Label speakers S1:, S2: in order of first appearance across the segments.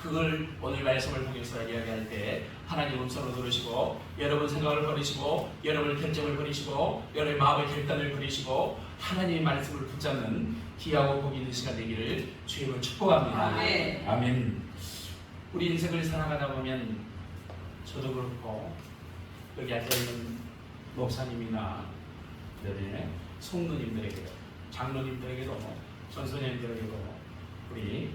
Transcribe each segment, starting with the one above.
S1: 그걸 오늘 말씀을 통해서 이야기할 때 하나님 음성을 들으시고 여러분 생각을 버리시고 여러분 결정을 버리시고 여러분의 마음의 결단을 버리시고 하나님의 말씀을 붙잡는 귀하고 복 있는 시간 되기를 주님을 축복합니다.
S2: 아멘.
S1: 아멘. 우리 인생을 살아가다 보면 저도 그렇고 여기 앉아있는 목사님이나 성도님들에게도 장로님들에게도 전소년들에게도 우리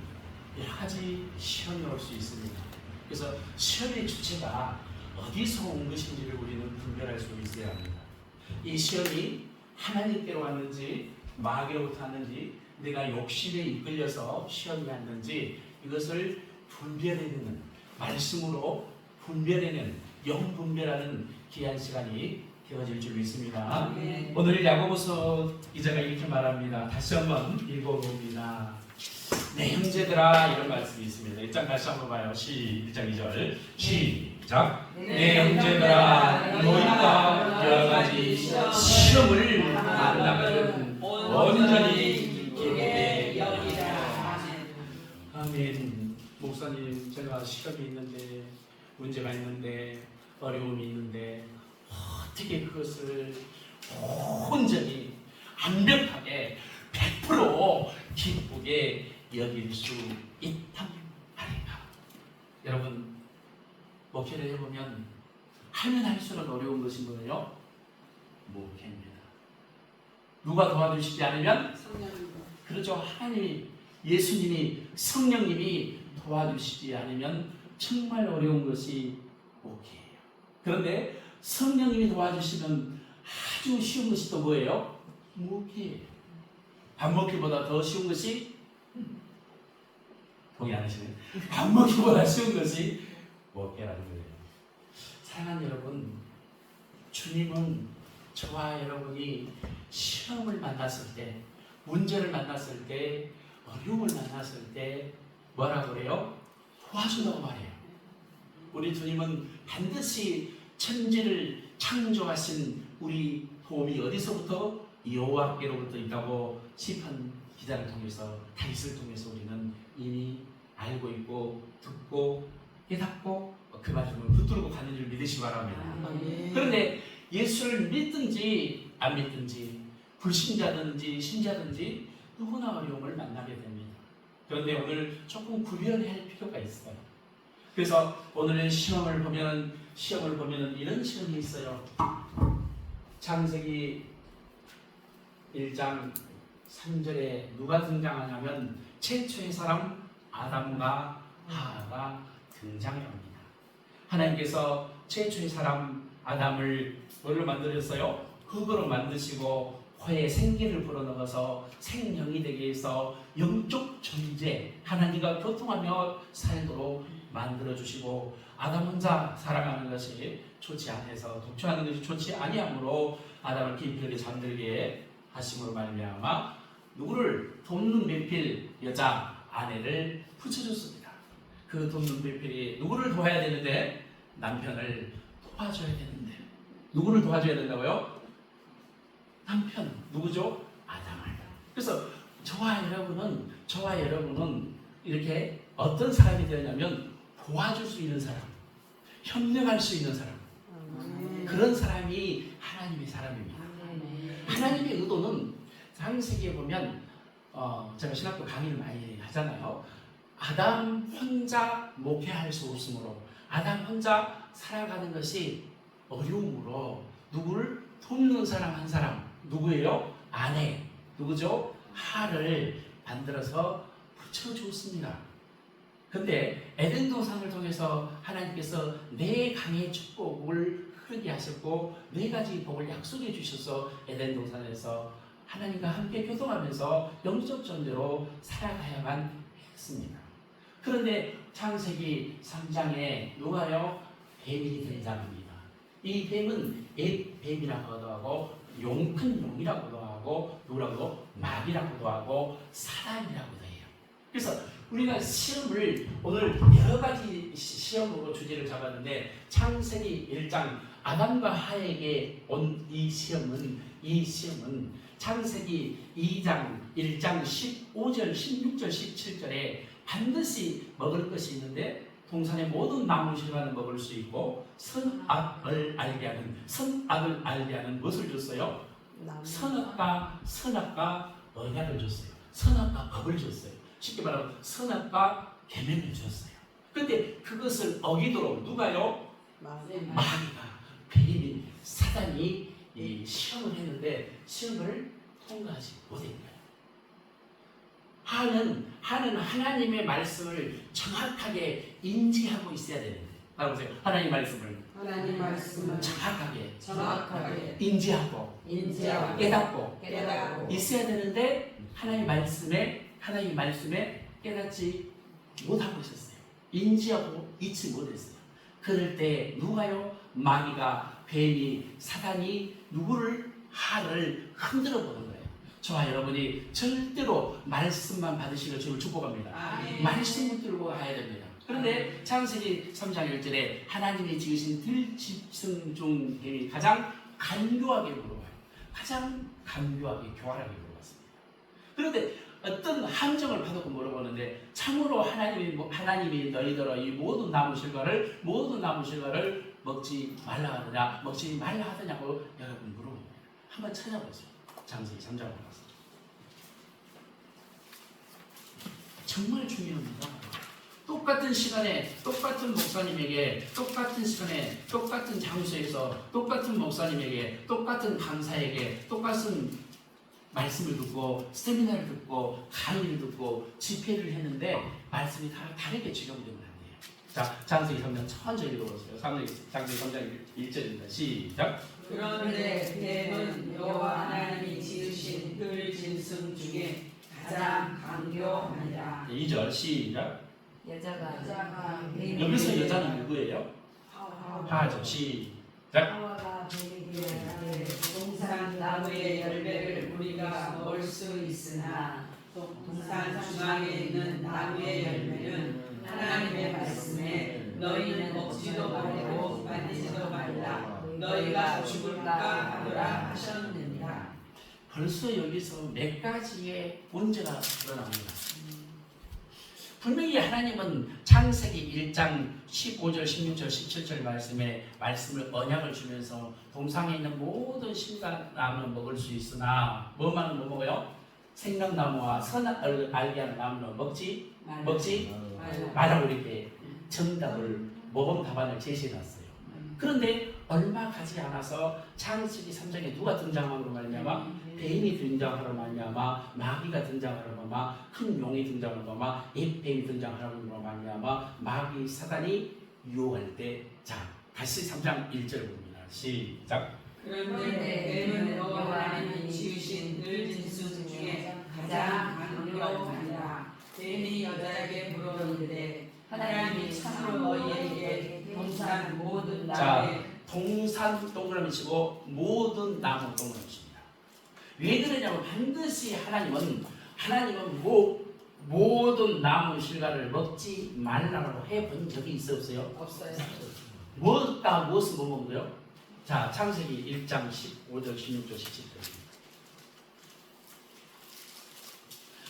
S1: 여러 가지 시험이 올 수 있습니다. 그래서 시험의 주체가 어디서 온 것인지를 우리는 분별할 수 있어야 합니다. 이 시험이 하나님께로 왔는지 마귀로부터 왔는지 내가 욕심에 이끌려서 시험이 왔는지 이것을 분별해내는 말씀으로 분별해내는 영분별하는 귀한 시간이 되어질 줄 믿습니다.
S2: 네.
S1: 오늘 야고보서 기자가 이렇게 말합니다. 다시 한번 읽어봅니다. 내 형제들아 이런 말씀이 있습니다. 1장 다시 한번 봐요. 1장 2절 시작. 내 형제들아 너희가 여러 가지 시험을 만나거든 온전히 기쁘게 여기라. 아멘. 목사님 제가 시험이 있는데 문제가 있는데 어려움이 있는데 어떻게 그것을 온전히 완벽하게 100% 기쁘게 여길 수 있단 말인가? 여러분 목회를 해보면 하면 할수록 어려운 것이 뭐예요? 목회입니다. 누가 도와주시지 않으면 그렇죠. 하나님이 예수님이 성령님이 도와주시지 않으면 정말 어려운 것이 목회예요. 그런데 성령님이 도와주시면 아주 쉬운 것이 또 뭐예요? 목회예요. 밥 먹기보다 더 쉬운 것이 동의 안 하시네요. 밥 먹기보다 쉬운 것이 목회라는 거예요. 사랑하는 여러분, 주님은 저와 여러분이 시험을 만났을 때, 문제를 만났을 때, 어려움을 만났을 때 뭐라고 그래요? 도와준다고 말해요. 우리 주님은 반드시 천지를 창조하신 우리 도움이 어디서부터? 여호와께로부터 있다고 시편 기자를 통해서 다윗을 통해서 우리는 이미 알고 있고 듣고 깨닫고 그 말씀을 붙들고 가는 줄 믿으시기 바랍니다. 그런데 예수를 믿든지 안 믿든지 불신자든지 신자든지 누구나 어려움을 만나게 됩니다. 그런데 오늘 조금 구별할 필요가 있어요. 그래서 오늘의 시험을 보면 이런 시험이 있어요. 창세기 1장 3절에 누가 등장하냐면 최초의 사람 아담과 하와가 등장합니다. 하나님께서 최초의 사람 아담을 뭘로 만드셨어요? 흙으로 만드시고 코에 생기를 불어넣어서 생명이 되게 해서 영적 존재 하나님과 교통하며 살도록 만들어주시고 아담 혼자 살아가는 것이 좋지 않아서 독초하는 것이 좋지 아니하므로 아담을 깊이 잠들게 하심으로 말미암아 누구를 돕는 배필 여자 아내를 붙여줬습니다. 그 돕는 배필이 누구를 도와야 되는데 남편을 도와줘야 되는데 누구를 도와줘야 된다고요? 남편 누구죠? 아담을. 그래서 저와 여러분은 이렇게 어떤 사람이 되냐면 도와줄 수 있는 사람, 협력할 수 있는 사람, 그런 사람이 하나님의 사람입니다. 하나님의 의도는 창세기에 보면 제가 신학교 강의를 많이 하잖아요. 아담 혼자 목회할 수 없으므로 아담 혼자 살아가는 것이 어려움으로 누구를 돕는 사람 한 사람 누구예요? 아내 누구죠? 하를 만들어서 붙여주었습니다. 근데 에덴 동산을 통해서 하나님께서 네 강의 축복을 흐르게 하셨고 네 가지 복을 약속해 주셔서 에덴 동산에서 하나님과 함께 교통하면서 영적 존재로 살아가야만 했습니다. 그런데 창세기 3장에 누가요? 뱀이 등장합니다. 이 뱀은 옛 뱀이라고도 하고 큰 용이라고도 하고 누구라고도 마귀라고도 하고 사단이라고도 해요. 그래서 우리가 시험을 오늘 여러 가지 시험으로 주제를 잡았는데 창세기 1장 아담과 하에게 온 이 시험은 창세기 2장 1장 15절 16절 17절에 반드시 먹을 것이 있는데 동산의 모든 나무 실과는 먹을 수 있고 선악을 알게 하는 무엇을 줬어요? 선악과 언약을 줬어요. 선악과 법을 줬어요. 쉽게 말하면 선악과 계명을 줬어요. 그런데 그것을 어기도록 누가요? 마귀가 뱀이 사단이 시험을 했는데 시험을 통과하지 못한 거예요. 하는 하나님의 말씀을 정확하게 인지하고 있어야 되는데, 따라보세요. 하나님 말씀을 정확하게 인지하고 깨닫고 있어야 되는데 하나님 말씀에 깨닫지 못하고 있었어요. 인지하고 잊지 못했어요. 그럴 때 누가요? 마귀가 뱀이 사단이 누구를 하를 흔들어 보는 거예요. 저와 여러분이 절대로 말씀만 받으시길 주를 축복합니다. 말씀 붙들고 가야 됩니다. 그런데 창세기 3장 1절에 하나님이 지으신 들짐승 중 뱀이 가장 간교하게 물어봐요. 가장 간교하게 교활하게 물어봤습니다. 그런데 어떤 함정을 파놓고 물어보는데 참으로 하나님이 너희들아 이 모든 나무 실과를 먹지 말라 하더냐고 여러분 물어봅니다. 한번 찾아보세요. 창세기 3장을 가서 정말 중요합니다. 똑같은 시간에 똑같은 목사님에게 똑같은 시간에 똑같은 장소에서 똑같은 목사님에게 똑같은 강사에게 똑같은 말씀을 듣고 세미나를 듣고 강의를 듣고 집회를 했는데 말씀이 다 다르게 적용되면 안 돼요. 자, 창세기 3장 천천히 읽어보세요. 창세기 3장 1절입니다. 시작.
S2: 그런데 뱀은 여호와 하나님이 지으신 들짐승 중에 가장 강교하니라.
S1: 2절 시작.
S2: 여자가
S1: 여기서 여자는 누구예요? 하죠. 시작.
S2: 하와가 뱀에게 동산 나무의 열매를 우리가 먹을 수 있으나 동산 중앙에 있는 나무의 열매는 하나님의 말씀에 너희는 먹지도 말고 만지지도 말라 너희가 죽을까 하더라 하셨느니라.
S1: 벌써 여기서 몇 가지의 문제가 드러납니다. 분명히 하나님은 창세기 1장 15절, 16절, 17절 말씀을 언약을 주면서 동상에 있는 모든 신나무는 먹을 수 있으나 뭐만 못 먹어요? 생명나무와 선악을 알게 하는 나무는 먹지 말라고 이렇게 정답을 모범 답안을 제시해놨어요. 그런데 얼마 가지 않아서 창세기 3장에 누가 등장하로 말미암아 뱀이 등장하로 말미암아 마귀가 등장하로 말미암아 큰 용이 등장하로 말미암아 뱀이 등장하로 말미암아 마귀 사단이 유혹할 때, 자 다시 3장 1절 봅니다. 시작.
S2: 그런데 뱀은 여호와 하나님이 지으신 들짐승 중에 가장 강교하니라. 뱀이 여자에게 물었는데 하나님이 참으로 너희에게 동산 모든 나무에
S1: 동산 동그라미 치고 모든 나무 동그라미 칩니다. 왜 그러냐면 반드시 하나님은 모든 나무 실과를 먹지 말라고 해본 적이 있어 없어요?
S2: 없어요.
S1: 무엇을 못 먹어요? 자, 창세기 1장 15절, 16절, 17절.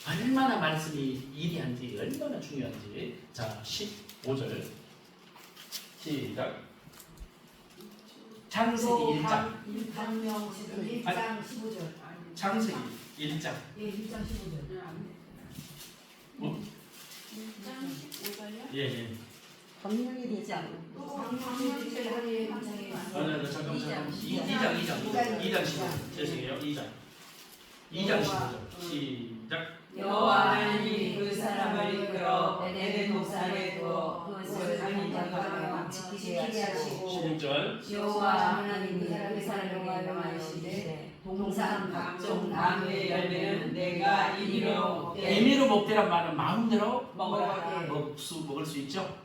S1: 얼마나 말씀이 이리한지, 얼마나 중요한지. 자, 15절. 시작. 창세기 1장.
S3: 1장 15절.
S1: 창세기 1장.
S3: 예, 1장 15절.
S1: 뭐?
S4: 1장 15절요?
S1: 예.
S3: 법령이 되지 않고
S4: 방명절 하루에 방장에
S1: 잠깐만. 2장 15절. 죄송해요. 2장 15절. 시작.
S2: 여호와 하나님이 그 사람을 이끌어 에덴 동산에 두어 그것을 인정하며 지키게 하시고
S1: 16절.
S2: 여호와 하나님이 그 사람에게 명하시되 동산 각종 나무의 열매는 내가 임의로
S1: 임의로 먹되란 말은 마음대로
S2: 먹으라.
S1: 먹을 수 있죠?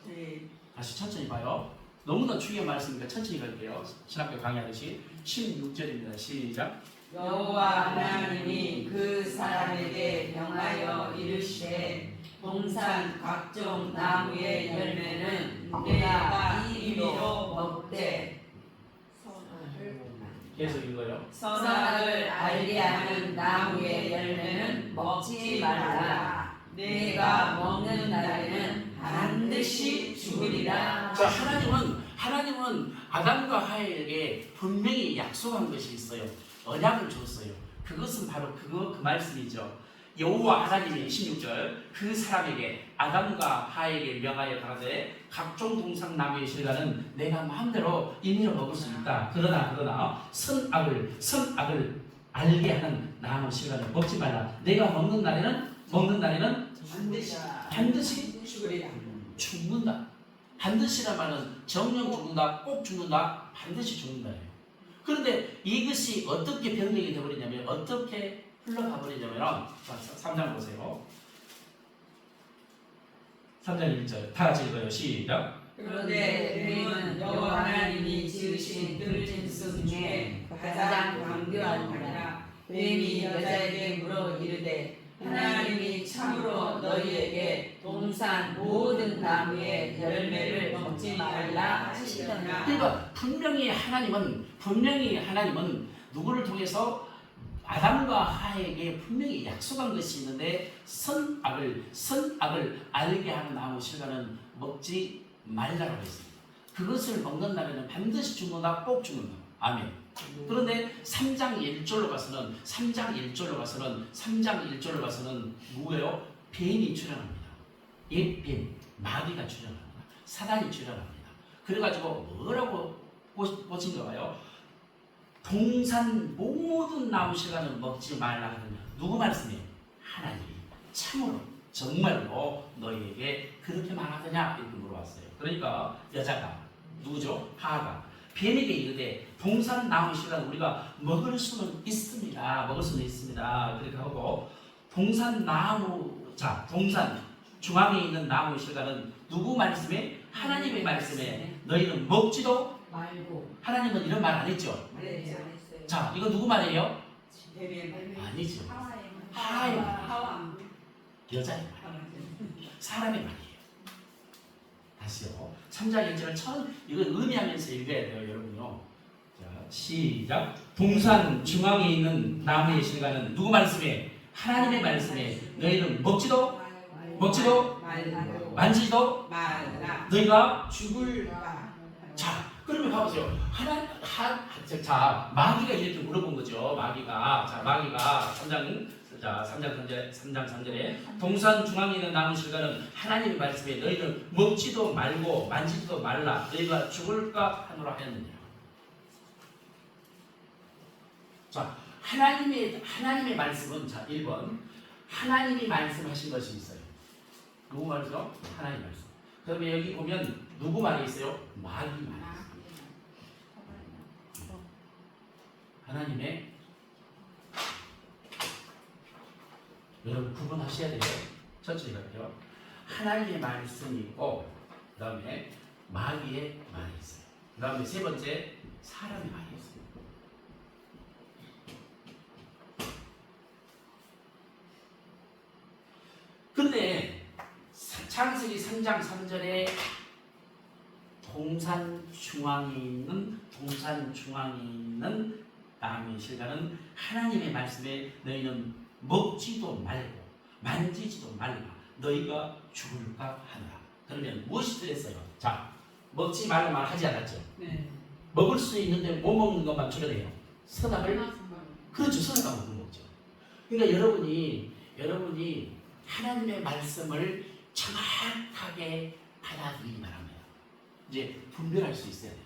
S1: 다시 천천히 봐요. 너무나 중요한 말씀이니까 천천히 갈게요. 신학교 강의하듯이 16절입니다. 시작.
S2: 여호와 하나님이 그 사람에게 명하여 이르시되 동산 각종 나무의 열매는 내가 임의로 먹되
S1: 계속 읽어요.
S2: 선악을 알게 하는 나무의 열매는 먹지 말라. 내가 먹는 날에는 반드시 죽으리라.
S1: 자, 하나님은 아담과 하와에게 분명히 약속한 것이 있어요. 언약을 줬어요. 그것은 바로 그 말씀이죠. 여호와 하나님이 26절 그 사람에게 아담과 하와에게 명하여 가라되 각종 동산나무의 실과는 내가 마음대로 임의로 먹을 수 있다. 그러나 선악을 알게 하는 나무 실과는 먹지 말라. 내가 먹는 날에는 반드시 죽는다. 반드시란 말은 정령 죽는다, 꼭 죽는다, 반드시 죽는다예요. 그런데 이것이 어떻게 변경이 되어버리냐면 어떻게 흘러가 버리냐면 3장 보세요. 3장 1절 다 같이 읽어요. 시작.
S2: 그런데 뱀은 여호와 하나님이 지으신 들짐승 중에 가장 강교한 자라. 뱀이 여자에게 물어 이르되 하나님이 참으로 너희에게 동산 모든 나무의 열매를 먹지 말라 하시더라.
S1: 그러니까 분명히 하나님은 누구를 통해서 아담과 하와에게 분명히 약속한 것이 있는데 선악을 알게 하는 나무 실과는 먹지 말라고 했습니다. 그것을 먹는 날에는 반드시 죽는다, 꼭 죽는다. 아멘. 그런데 3장 1절로 가서는 누구예요? 뱀이 출현합니다. 뱀, 마귀가 출현합니다. 사단이 출현합니다. 그래가지고 뭐라고 보신가 봐요? 동산 모든 나무 실과는 먹지 말라 하느냐. 누구 말씀이에요? 하나님이 참으로 정말로 너희에게 그렇게 말하더냐 이렇게 물어봤어요. 그러니까 여자가 누구죠? 하하가 뱀에게 이르되 동산 나무 실과는 우리가 먹을 수는 있습니다. 그렇게 하고 동산 중앙에 있는 나무 실과는 누구 말씀에? 하나님의 말씀에 너희는 먹지도
S3: 말고.
S1: 하나님은 이런 말 안 했죠? 자, 이거 누구 말이에요? 아니죠. 하와의 여자의 말, 사람의 말이에요. 다시요. 3장 1절을 이거 의미하면서 읽어야 돼요, 여러분요. 자, 시작. 동산 중앙에 있는 나무의 실과는 누구 말씀에? 하나님의 말씀에 너희는 먹지도 만지지도 너희가
S2: 죽을까.
S1: 자, 그러면 봐보세요. 마귀가 이렇게 물어본 거죠. 마귀가 3장 3절에 동산 중앙에 있는 나무 실과는 하나님의 말씀에 너희는 먹지도 말고 만지지도 말라. 너희가 죽을까 하노라 하였느니라. 자, 하나님의 말씀은 1번 하나님이 말씀하신 것이 있어요. 누구 말이죠? 하나님 말씀. 그러면 여기 보면 누구 말이 있어요? 마귀 말이 있어요. 하나님의 여러분 구분하셔야 돼요. 천천히 갈게요. 하나님의 말씀이 있고 그 다음에 마귀의 말이 있어요. 그 다음에 세 번째 사람의 말이 있어요. 그런데 창세기 3장 3절에 동산 중앙에 있는 나무의 실과는 하나님의 말씀에 너희는 먹지도 말고 만지지도 말라. 너희가 죽을까 하노라. 그러면 무엇이 들었어요? 자, 먹지 말고 말하지 않았죠?
S2: 네.
S1: 먹을 수 있는데 못 먹는 것만 줄여내요. 선악을 그렇죠. 선악과 못 먹죠. 그러니까 여러분이 하나님의 말씀을 정확하게 받아들이기 바랍니다. 이제 분별할 수 있어야 돼요.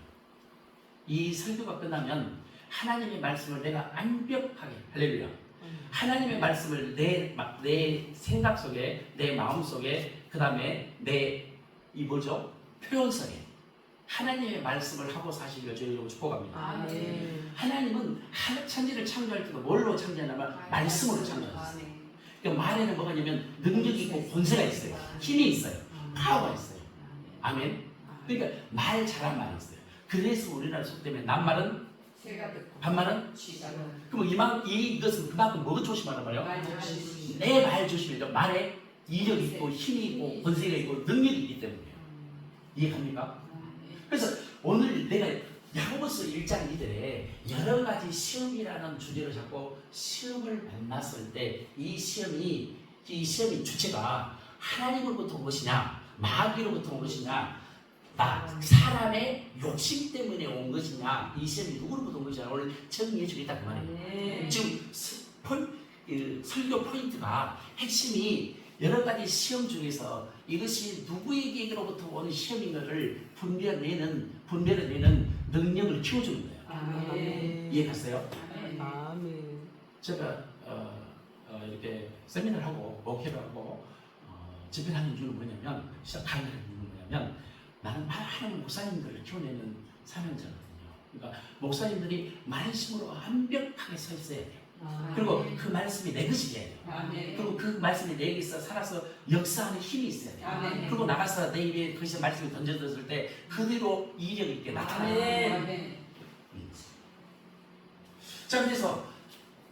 S1: 이 설교가 끝나면 하나님의 말씀을 내가 완벽하게 할렐루야. 하나님의 말씀을 내 생각 속에, 내 마음 속에, 그 다음에 표현 속에 하나님의 말씀을 하고 사시기를 저희로 축복합니다. 하나님은 천지를 창조할 때도 뭘로 창조하냐면 말씀으로 창조하셨어요. 그러니까 말에는 뭐가 있냐면 능력이 있고 권세가 있어요. 힘이 있어요. 파워가 있어요. 아멘. 그러니까 말 잘한 말이 있어요. 그래서 우리나라 속되면 낱말은 반말은 그럼 이것은 그만큼 뭐가 조심하란 말이에요? 내 말 조심해요. 말에 이력이 있고 힘이 있고 권세가 있고 능력이 있기 때문이에요. 이해갑니까? 그래서 오늘 내가 야고보서 1장 2절에 여러 가지 시험이라는 주제를 잡고 시험을 만났을 때 이 시험이 이 시험의 주체가 하나님으로부터 온 것이냐 마귀로부터 온 것이냐 사람의 욕심 때문에 온 것이냐 이 시험이 누구로부터 온 것이냐 오늘 정리해 주겠다 그 말이에요.
S2: 네.
S1: 지금 설교 포인트가 핵심이 여러 가지 시험 중에서 이것이 누구에게로부터 온 시험인 것을 분별해내는 능력을 키워주는 거예요.
S2: 아멘.
S1: 이해갔어요?
S3: 아멘.
S1: 제가 이렇게 세미나를 하고 목회를 하고 집회를 하는 이유는 뭐냐면 시작하는 이유는 뭐냐면 나는 하나님 목사님들을 키워내는 사명자거든요. 그러니까 목사님들이 말씀으로 완벽하게 서 있어야 돼요. 그리고 그 말씀이 내 것이 돼야 돼요.
S2: 아멘.
S1: 그리고 그 말씀이 내 입에서 살아서 역사하는 힘이 있어야 돼요.
S2: 아멘.
S1: 그리고 나가서 내 입에 그것이 말씀이 던져졌을 때 그대로 이력 있게 나타나요.
S2: 아멘.
S1: 자, 그래서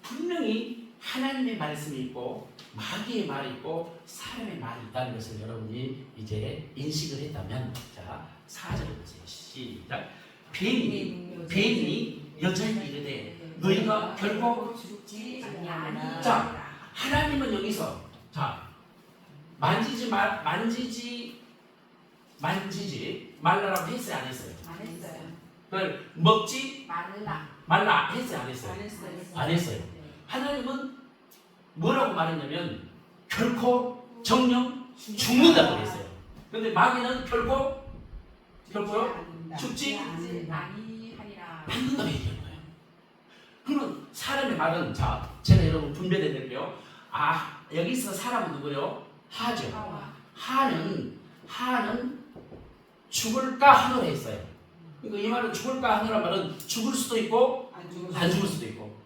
S1: 분명히 하나님의 말씀이 있고 마귀의 말이 있고 사람의 말이 있다는 것을 여러분이 이제 인식을 했다면 자, 4절을 보세요. 시작. 뱀이 여자에게 이르되 너희가 결코
S2: 죽지 아니하리라.
S1: 자, 하나님은 여기서 자 만지지 말라라고 했어요, 안 했어요?
S2: 안 했어요.
S1: 그걸 먹지 말라 했어요, 안 했어요?
S2: 안 했어요.
S1: 안 했어요. 하나님은 뭐라고 말했냐면 결코 정령 죽는다고 했어요. 그런데 마귀는 결코요 죽지
S2: 아니하리라.
S1: 않는다고 얘기한 거예요. 그러면 사람의 말은 자 제가 여러분 분별해 드릴게요. 여기서 사람은 누구요? 하죠. 하는 죽을까 하노라 했어요. 그러니까 이 말은 죽을까 하노란 말은 죽을 수도 있고 안 죽을 수도 있고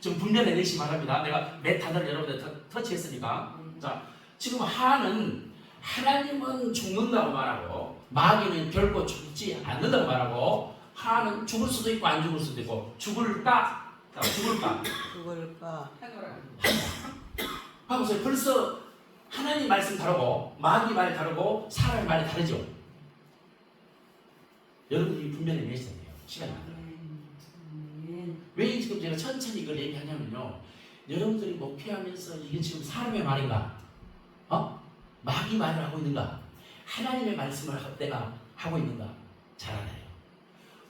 S1: 좀 분별해 내시기 바랍니다. 내가 몇 단어를 여러분들 터치했으니까. 자, 지금 하는 하나님은 죽는다고 말하고 마귀는 결코 죽지 않는다고 말하고 하는 죽을 수도 있고 안 죽을 수도 있고 죽을까? 봐보세요. 벌써 하나님 말씀 다르고 마귀 말이 다르고 사람의 말이 다르죠. 여러분이 분별해 내셔야 돼요. 시간이 많아요. 왜 지금 제가 천천히 이걸 얘기하냐면요. 여러분들이 목회하면서 이게 지금 사람의 말인가? 마귀 말을 하고 있는가? 하나님의 말씀을 내가 하고 있는가? 잘 알아요.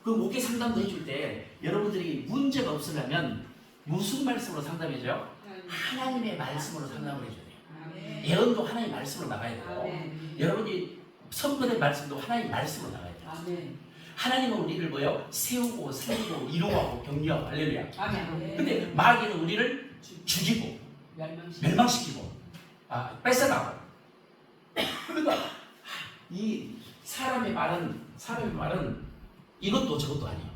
S1: 그 목회 상담도 해줄 때 여러분들이 문제가 없으려면 무슨 말씀으로 상담해줘요? 하나님의 말씀으로 상담을 해줘야 돼요. 예언도 하나님의 말씀으로 나가야 되고 여러분이 선포된 말씀도 하나님의 말씀으로 나가야 돼요. 하나님은 우리를 뭐요? 세우고 살리고 이루고 격려하고 할렐루야. 근데 마귀는 우리를 죽이고 멸망시키고 뺏어가고 그러니까 이 사람의 말은 이것도 저것도 아니에요.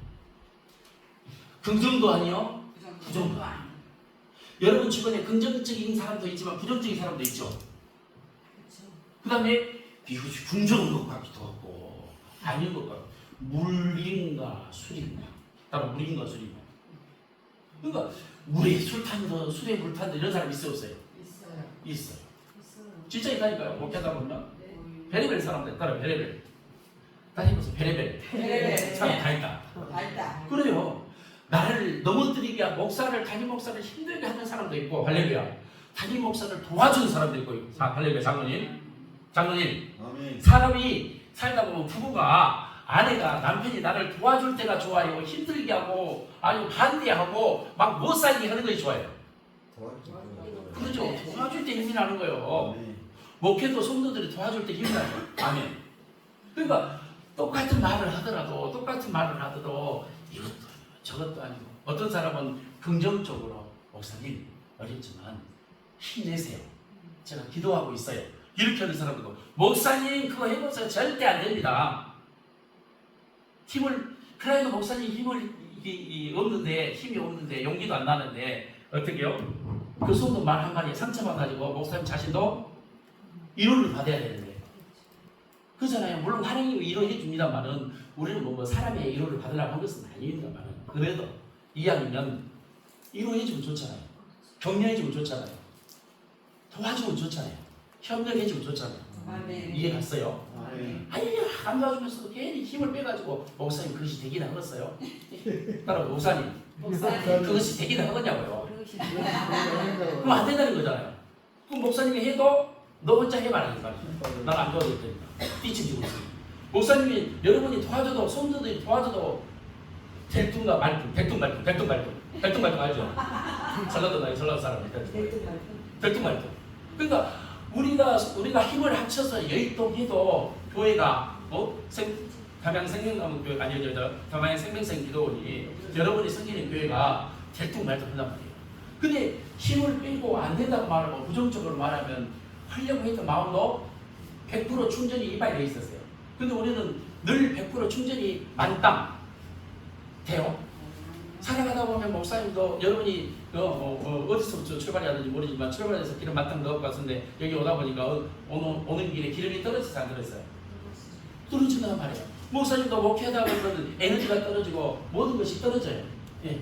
S1: 긍정도 아니요 부정도 아니에요. 여러분 주변에 긍정적인 사람도 있지만 부정적인 사람도 있죠. 그 다음에 긍정인 것 같기도 하고 아닌 것 같고 물인가 술인가 따로 물인가 술인가. 그러니까 물에 술 탄다 술에 물 탄다 이런 사람 있어요? 있어요. 진짜 있다니까요. 목회하다 보면 베레벨 사람들 따라 베레벨 다니면서 베레벨 사람 다 있다. 그래요. 나를 넘어뜨리게 한 담임 목사를 힘들게 하는 사람도 있고 할렐루야. 담임 목사를 도와주는 사람도 있고 할렐루야. 장로님
S5: 아멘.
S1: 사람이 살다 보면 부부가 아내가 남편이 나를 도와줄 때가 좋아요. 힘들게 하고 아니면 반대하고 막 못 살게 하는 것이 좋아요. 그렇죠. 도와줄 때 힘이 나는 거예요. 목회도 성도들이 도와줄 때 힘이 나요. 아멘. 그러니까 똑같은 말을 하더라도 이것도 저것도 아니고 어떤 사람은 긍정적으로 목사님 어렵지만 힘내세요. 제가 기도하고 있어요. 이렇게 하는 사람도 목사님 그거 해보세요. 절대 안 됩니다. 그러니까 목사님 힘이 없는데 용기도 안 나는데 어떻게요? 그 성도 말 한마디에 상처받아가지고 목사님 자신도 위로를 받아야 되는데 그렇잖아요. 물론 하나님이 위로해 줍니다만은 우리는 뭐 사람의 위로를 받으려고 한 것은 아닙니다만은 그래도 이왕이면 위로해 주면 좋잖아요. 격려해 주면 좋잖아요. 도와주면 좋잖아요. 협력해 주면 좋잖아요. 이해 갔어요? 아니 안 도와주면서도 괜히 힘을 빼가지고 목사님 그것이 되긴 하겠어요? 따라 목사님 그것이 되긴 하겠냐고요? 그럼 안 된다는 거잖아요. 그 목사님이 해도 너 혼자 해봐라. 난안 도와줄 테니까. 삐치지고 있어. 목사님이 여러분이 도와줘도 성도들이 도와줘도 대뚱과 말뚱, 대뚱 말뚱 알죠? 전라도 사람이 대뚱 말뚱. 그러니까 우리가 힘을 합쳐서 여의동해도 교회가 담양 생명교회 담양 생명생 기도원이 여러분이 섬기는 교회가 대뚱 말뚱 한단 말이에요. 근데 힘을 빼고 안 된다고 말하고 부정적으로 말하면 하려고 했던 마음도 100% 충전이 이빨에 돼 있었어요. 근데 우리는 늘 100% 충전이 만땅 돼요. 살아가다 보면 목사님도 여러분이 어디서부터 출발해야 되는지 모르지만 출발해서 기름 만땅 넣을 것 같은데 여기 오다 보니까 오는 길에 기름이 떨어져서 안 떨어졌어요. 떨어진단 말이에요. 목사님도 목회하다 보면 에너지가 떨어지고 모든 것이 떨어져요. 예.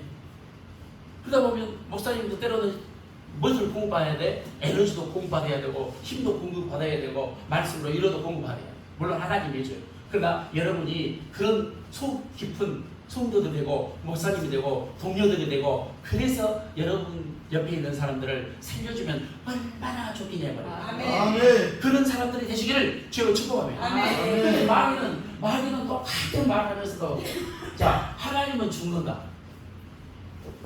S1: 그러다 보면 목사님도 때로는 무엇을 공급받아야 돼? 에너지도 공급받아야 되고 힘도 공급받아야 되고 말씀으로 위로도 공급받아야 돼요. 물론 하나님이 해줘요. 그러나 여러분이 그런 속 깊은 성도들이 되고 목사님이 되고 동료들이 되고 그래서 여러분 옆에 있는 사람들을 살려주면 얼마나 좋겠냐고.
S2: 아멘.
S1: 그런 사람들이 되시기를 주여 축복합니다.
S2: 아멘.
S1: 근데 마귀는 똑같은 말을 하면서도 자 하나님은 죽는다.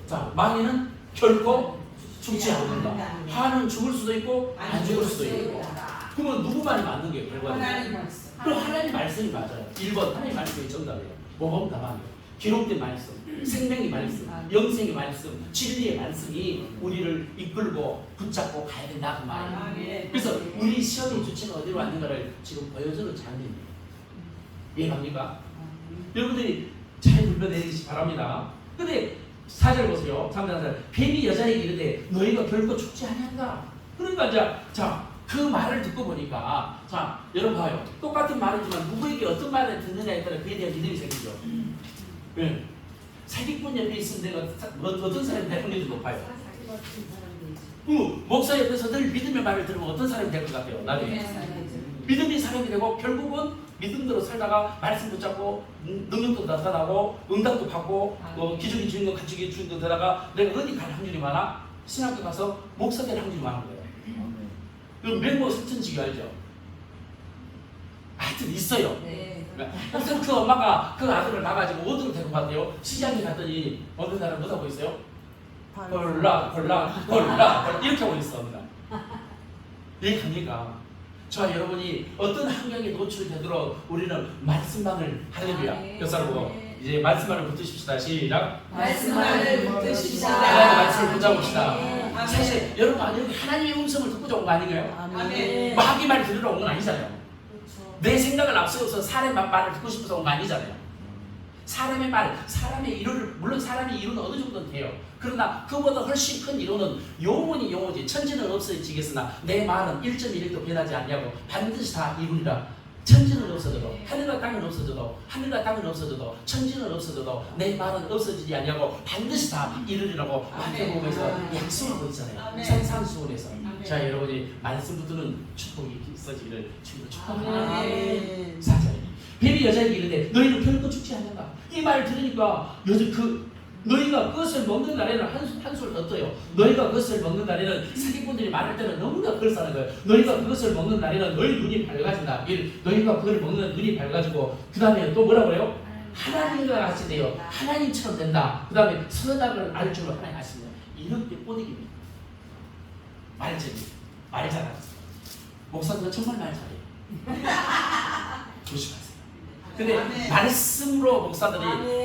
S1: 자 마귀는 결코 죽지 않는다. 하나는 죽을 수도 있고 안 죽을 수도 있고. 그러면 누구 말이 맞는 거예요? 결과는?
S2: 하나님 말씀.
S1: 그럼 하나님 말씀이 맞아요. 1번 하나님 말씀이 정답이에요. 모범 답안이에요. 기록된 말씀, 생명의 말씀, 영생의 말씀, 진리의 말씀이 우리를 이끌고 붙잡고 가야 된다 그 말이에요. 그래서 우리 시험의 주체가 어디로 왔는가를 지금 보여주는 장면이에요. 이해갑니까? 여러분들이 잘 불러내리시 바랍니다. 근데 4절 보세요. 3절 뱀이 여자에게 이르되 너희가 결코 죽지 아니한다. 그러니까 자 그 말을 듣고 보니까 자 여러분 봐요. 똑같은 말이지만 누구에게 어떤 말을 듣느냐에 따라 그에 대한 믿음이 생기죠. 네. 사기꾼 옆에 있으면 내가 어떤 사람이 될 확률이 높아요. 목사 옆에서 늘 믿음의 말을 들으면 어떤 사람이 될 것 같아요? 나중에 믿음의 사람이 되고 결국은 믿음대로 살다가 말씀 붙잡고 능력도 나타나고 응답도 받고 기적이 주인 것 가축이 주인 것 되다가 내가 어디 갈 확률이 많아? 신학교 가서 목사 될 확률이 많은 거예요. 그럼 맹모 선천지기 알죠? 하여튼 있어요. 그래서 그 엄마가 그 아들을 낳아가지고 어디로 데리고 갔대요? 시장에 갔더니 어느 날은 못 하고 있어요? 골라 이렇게 하고 있어. 이해갑니까? 저 여러분이 어떤 환경에 노출되도록 우리는 말씀만을 할렐루야. 역사를 보고 이제 말씀만을 붙드십시다. 시작.
S2: 말씀만을 붙드십시다.
S1: 하나님의 말씀을 붙잡읍시다. 사실 여러분 여기 하나님의 음성을 듣고자 온 거 아닌가요?
S2: 아멘.
S1: 마귀 말 들으러 온 건 아니잖아요. 내 생각을 앞세워서 사람의 말을 듣고 싶어서 온 거 아니잖아요. 사람의 말, 사람의 이론을 물론 사람의 이론은 어느 정도는 돼요. 그러나 그보다 훨씬 큰 이론은 영혼이 영혼이지 천지는 없어지겠으나 내 말은 1.1도 변하지 않냐고 반드시 다 이루리라. 천지는 없어져도 하늘과 땅은 없어져도 하늘과 땅은 없어져도 천지는 없어져도 내 말은 없어지지 않냐고 반드시 다 이루리라고 마태복음에서 약속하고 있잖아요. 산상수훈에서. 자 여러분이 말씀 붙드는 축복이 있어지기를 주님으로 축복합니다. 사절 뱀이 여자에게 이르되 너희는 결코 죽지 않는다. 이 말을 들으니까 너희가 그것을 먹는 날에는 한술 더 떠요. 너희가 그것을 먹는 날에는 사기꾼들이 말할 때는 너무나 그럴싸한 거예요. 너희가 그것을 먹는 날에는 너희 눈이 밝아진다. 너희가 그걸 먹는 눈이 밝아지고 그 다음에 또 뭐라고 그래요? 하나님과 같이 돼요. 하나님처럼 된다. 그 다음에 선악을 알 줄로 하나님 아십니다. 이런 게 꼬드깁니다. 말 잘하세요. 목사님은 정말 말 잘해요. 조심하세요. 근데 말씀으로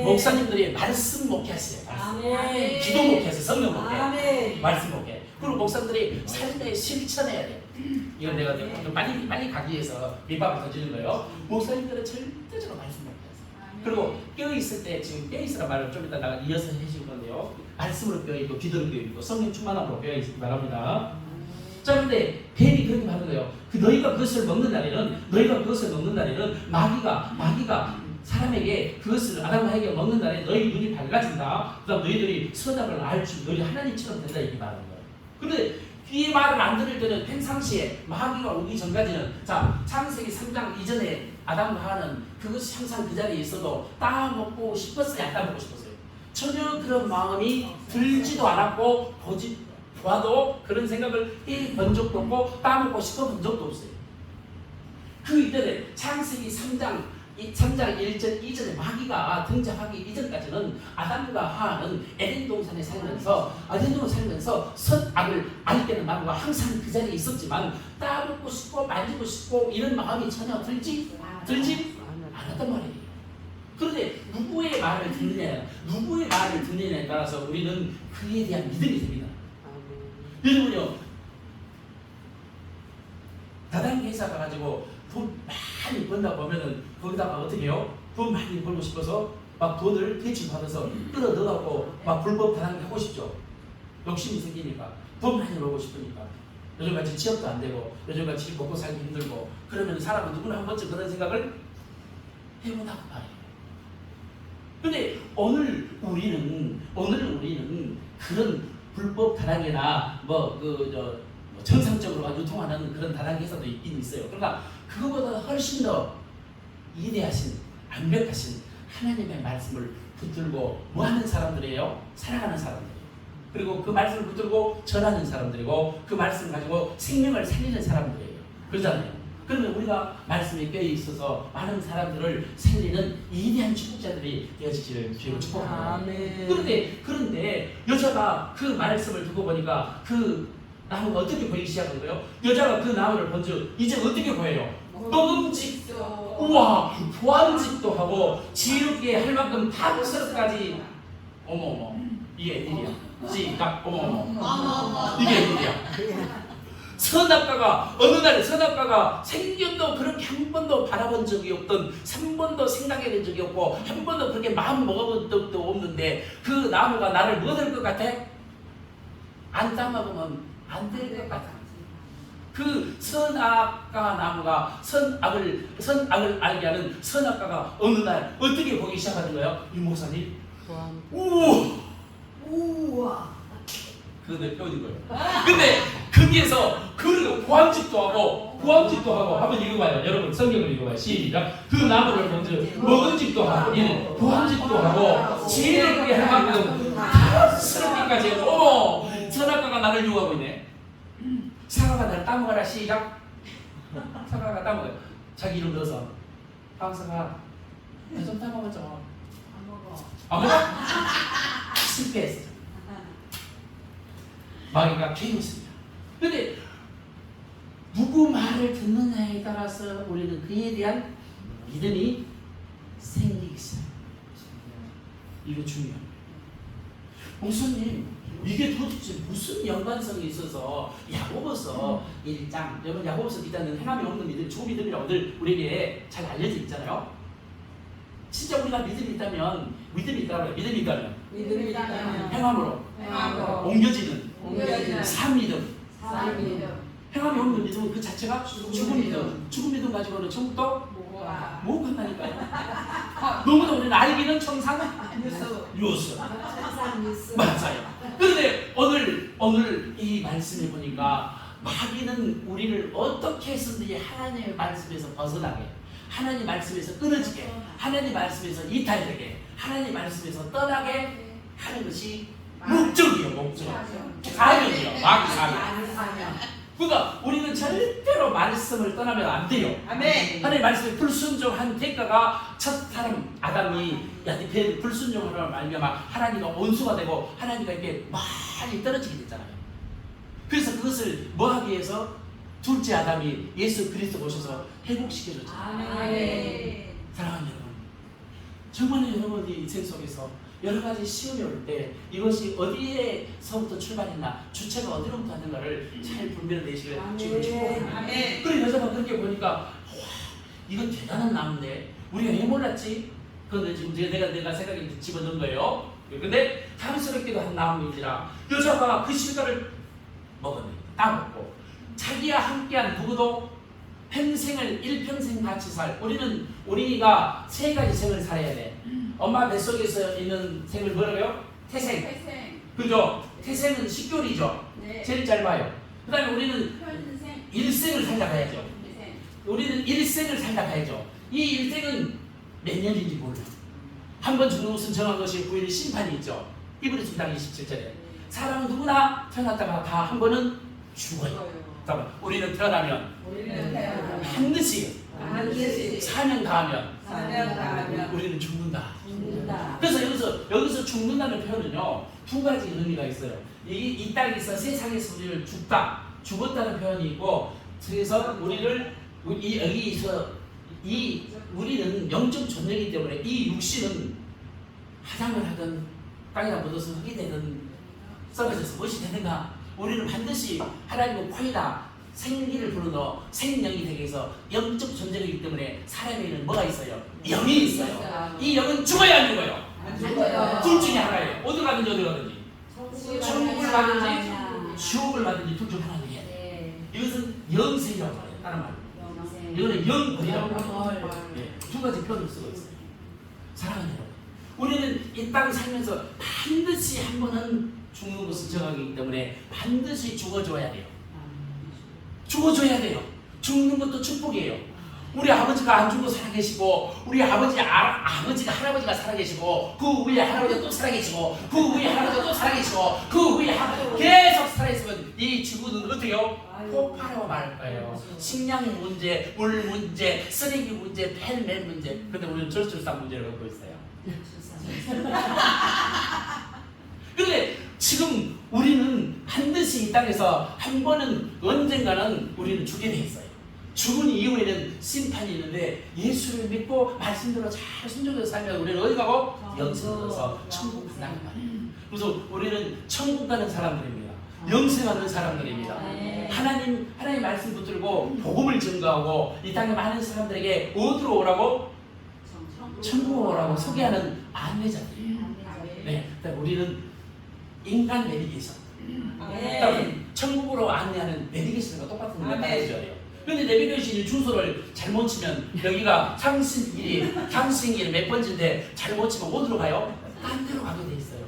S1: 목사님들이 말씀 목회하세요. 말씀. 기도 목회하세요. 성령 목회. 말씀 목회. 그리고 목사님들이 삶에 실천해야 돼요. 이건 내가 좀 빨리 가기 위해서 밑밥을 던지는 거예요. 목사님들은 절대적으로 말씀 목회하세요. 그리고 깨어있을 때 지금 깨어있으라 말을 좀 이따 나가 이어서 해주실 건데요. 말씀으로 깨어있고 기도로 깨어있고 성령 충만함으로 깨어있기 바랍니다. 자, 근데 뱀이 그렇게 말하는 거예요. 너희가 그것을 먹는 날에는 마귀가 사람에게 그것을 아담에게 먹는 날에 너희 눈이 밝아진다. 그 다음 너희들이 선악을 알 줄 너희 하나님처럼 된다 이렇게 말하는 거예요. 근데 이 말을 안 들을 때는 평상시에 마귀가 오기 전까지는 자 창세기 3장 이전에 아담과 하와는 그것이 항상 그 자리에 있어도 따먹고 싶었어요? 안 따먹고 싶었어요? 전혀 그런 마음이 들지도 않았고 봐도 그런 생각을 해본 적도 없고 따먹고 싶어 본 적도 없어요. 그 이전에 창세기 3장 1절 이전에 마귀가 등장하기 이전까지는 아담과 하와는 에덴 동산에 살면서 선악을 알 때는 마귀가 항상 그 자리에 있었지만 따먹고 싶고 만지고 싶고 이런 마음이 전혀 들지 않았단 말이에요. 그런데 누구의 말을 듣느냐에 따라서 우리는 그에 대한 믿음이 됩니다. 여러분요, 다단계 회사 가가지고 돈 많이 번다 보면은 거기다가 어떻게 해요? 돈 많이 벌고 싶어서 막 돈을 대출받아서 끌어 넣어갖고 막 불법 다단계 하고 싶죠. 욕심이 생기니까 돈 많이 벌고 싶으니까. 요즘같이 취업도 안 되고 요즘같이 먹고 살기 힘들고 그러면 사람은 누구나 한 번쯤 그런 생각을 해보다고 봐요. 근데 오늘 우리는 그런 불법 다단계나 정상적으로 유통하는 그런 다단계 회사도 있긴 있어요. 그러니까 그거보다 훨씬 더 위대하신 완벽하신 하나님의 말씀을 붙들고 뭐 하는 사람들이에요? 살아가는 사람들이에요. 그리고 그 말씀을 붙들고 전하는 사람들이고 그 말씀을 가지고 생명을 살리는 사람들이에요. 그러잖아요. 그러면 우리가 말씀에 껴 있어서 많은 사람들을 살리는 위대한 축복자들이 되어지기를 주로 축복합니다. 그런데 여자가 그 말씀을 듣고 보니까 그 나무가 어떻게 보이기 시작한 거예요? 여자가 그 나무를 본즉 이제 어떻게 보여요? 먹음직도, 우와, 보암직도 하고 지혜롭게 할 만큼 탐스럽까지. 어머어머, 이게 웬일이야? 시작. 어머어머, 이게 웬일이야? 선악과가 어느 날 선악과가 생전도 그렇게 한 번도 바라본 적이 없던, 3번도 생각해본 적이 없고 한 번도 그렇게 마음 먹어본 적도 없는데 그 나무가 나를 뭐 될 것 같아? 안 따먹으면 안 될 것 같아. 그 선악과 나무가 선악을 알게 하는 선악과가 어느 날 어떻게 보기 시작하는 거예요? 이 목사님? 우와. 그거 표현인 거예요. 근데 거기에서 그 보암직도 하고 한번 읽어봐요. 여러분 성경을 읽어봐요. 시작. 그 나무를 본즉 먹음직도 하고 이는 보암직도 하고 지혜롭게 할 만큼 탐스럽기까지 해서 어머, 선악과가 나를 유혹하고 있네. 사과가 나를 따먹어라. 시작. 사과가 따먹어요. 자기 이름 넣어서 방사가 좀 따먹었죠. 안 먹어? 실패했어. 마귀가 괴롭습니다. 그런데 누구 말을 듣느냐에 따라서 우리는 그에 대한 믿음이 생기기 시작합니다. 이거 중요합니다. 목사님, 이게 도대체 무슨 연관성이 있어서 야고보서 1장, 여러분 야고보서 기자는 행함이 없는 믿음, 초믿음이라고 늘 우리에게 잘 알려져 있잖아요. 진짜 우리가 믿음이 있다면 행함으로 옮겨지는 사믿음. 행함이 없는 믿음은 그 자체가 죽은 믿음 가지고는 천국도 못 간다니까요. 너무나 우리는 알기는 청산 유수. 맞아요. 그런데 오늘 이 말씀을 보니까 마귀는 우리를 어떻게 해서든지 하나님의 말씀에서 벗어나게, 하나님 말씀에서 끊어지게, 하나님 말씀에서 이탈되게, 하나님 말씀에서 떠나게 하는 것이 목적. 사명이요. 마귀 사명. 그러니까 우리는 절대로 말씀을 떠나면 안 돼요.
S2: 아멘.
S1: 하나님 말씀에 불순종한 대가가 첫 사람 아담이 불순종으로 말미암아 하나님과 원수가 되고 하나님과 이렇게 많이 떨어지게 됐잖아요. 그래서 그것을 뭐하기 위해서 둘째 아담이 예수 그리스도 오셔서 회복시켜줬잖아요.
S2: 아멘.
S1: 사랑하는 여러분, 정말 여러분이 인생 속에서 여러 가지 시험이 올 때 이것이 어디에서부터 출발했나, 주체가 어디로부터 왔는가를 잘 분별내시길 지금 축복합니다. 그리고 여자가 그렇게 보니까 와, 이건 대단한 나무인데 우리가 왜 몰랐지? 그런데 지금 내가 생각에 집어넣은 거예요. 근데 탐스럽기도 한 나무인지라 여자가 그 실과를 먹었네. 따먹고 자기와 함께한 누구도 일평생 같이 살. 우리가 3가지 생을 살아야 돼. 엄마 뱃속에서 있는 생을 뭐라고요? 태생. 그죠? 태생은 10개월이죠.
S4: 네.
S1: 제일 짧아요. 그 다음에 우리는
S4: 현생.
S1: 일생을 살다 가야죠.
S4: 네.
S1: 우리는 일생을 살다 가야죠. 이 일생은 몇 년인지 몰라. 한 번 죽는 것은 정한 것이 후에는 심판이 있죠. 히브리서 9장 27절에 사람은 누구나 태어났다가 다 한 번은 죽어요. 잠깐만, 우리는 태어나면 반드시 사명 다하면 우리는 죽는다. 그래서 여기서 죽는다는 표현은요 두 가지 의미가 있어요. 이 땅에서 세상에서 우리를 죽었다는 표현이 있고, 그래서 여기서 우리는 영적 존재이기 때문에 이 육신은 화장을 하든 땅에다 묻어서 흙이 되든 썩어져서 무엇이 되든가 우리는 반드시 하나님의 코에다 생기를 불어넣어 생명이 되게 해서 영적 존재이기 때문에 사람에게는 뭐가 있어요? 영이 있어요. 이 영은 죽어야 안 죽어요? 둘 중에 하나예요. 어디 가든지 어디 가든지 천국을 가든지 지옥을 가든지 둘 중 하나는 해야 돼요. 이것은 영생이라고 말해요. 다른 말로 이거는 영권이라고 해요. 두 가지 표현을 쓰고 있어요. 사랑하는 여러분, 우리는 이 땅 살면서 반드시 한 번은 죽는 것을 정하기 때문에 반드시 죽어줘야 돼요. 죽어줘야 돼요. 죽는 것도 축복이에요. 우리 아버지가 안 죽고 살아계시고, 우리 아버지가 할아버지가 살아계시고, 그 위에 할아버지가 또 살아계시고, 그 위에 할아버지가 또 살아계시고, 그 위에 계속 살아있으면 이 지구는 어때요? 폭발하고 말 거예요. 식량 문제, 물 문제, 쓰레기 문제, 펠맨 문제. 근데 우리는 저출산 문제를 갖고 있어요. 근데 지금 우리는 반드시 이 땅에서 한 번은 언젠가는 우리는 죽게 돼 있어요. 죽은 이후에는 심판이 있는데 예수를 믿고 말씀대로 잘 순종해서 살면 우리는 어디 가고? 영생으로서 천국 간다는 말이에요. 그래서 우리는 천국 가는 사람들입니다. 영생하는 사람들입니다. 하나님 말씀 붙들고 복음을 증거하고 이 땅에 많은 사람들에게 어디로 오라고? 천국으로 오라고 소개하는 안내자들이에요. 네, 우리는 인간 내비게이션. 천국으로 안내하는 내비게이션과 똑같은 걸 따라줘야 돼요. 그런데 내비게이션이 주소를 잘못 치면 여기가 창신길이 몇 번째인데 잘못 치면 어디로 가요? 딴 데로 가게 돼 있어요.